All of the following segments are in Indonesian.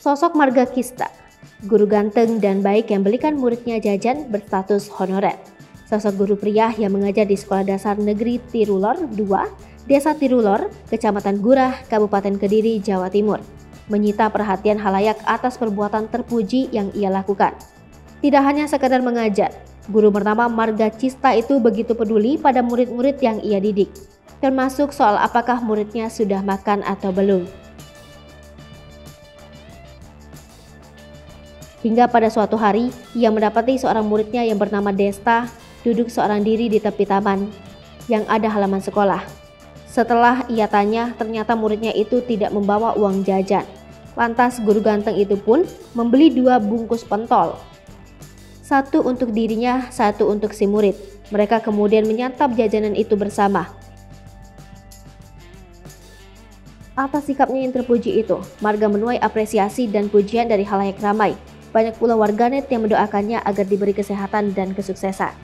Sosok Marga Kista, guru ganteng dan baik yang belikan muridnya jajan berstatus honorer. Sosok guru pria yang mengajar di Sekolah Dasar Negeri Tirulor 2, Desa Tirulor, Kecamatan Gurah, Kabupaten Kediri, Jawa Timur, menyita perhatian halayak atas perbuatan terpuji yang ia lakukan. Tidak hanya sekadar mengajar, guru bernama Marga Kista itu begitu peduli pada murid-murid yang ia didik, termasuk soal apakah muridnya sudah makan atau belum. Hingga pada suatu hari, ia mendapati seorang muridnya yang bernama Desta duduk seorang diri di tepi taman yang ada halaman sekolah. Setelah ia tanya, ternyata muridnya itu tidak membawa uang jajan. Lantas guru ganteng itu pun membeli 2 bungkus pentol. Satu untuk dirinya, satu untuk si murid. Mereka kemudian menyantap jajanan itu bersama. Atas sikapnya yang terpuji itu, Marga menuai apresiasi dan pujian dari halayak ramai. Banyak pula warganet yang mendoakannya agar diberi kesehatan dan kesuksesan.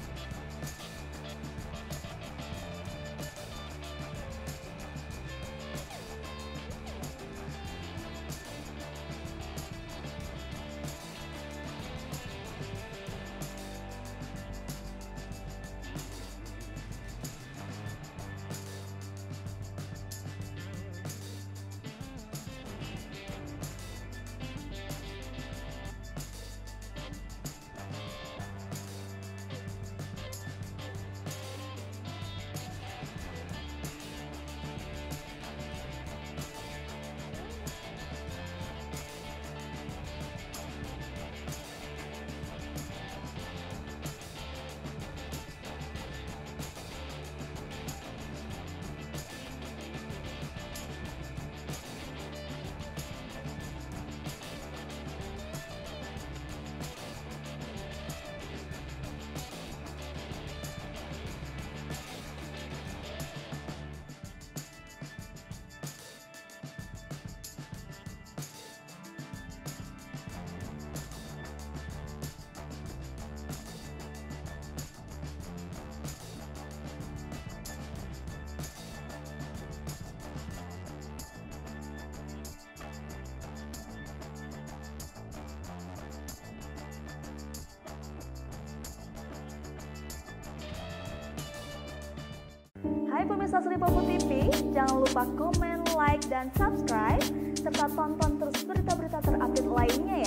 Hai pemirsa Sri Popo TV, jangan lupa komen, like, dan subscribe, serta tonton terus berita-berita terupdate lainnya ya.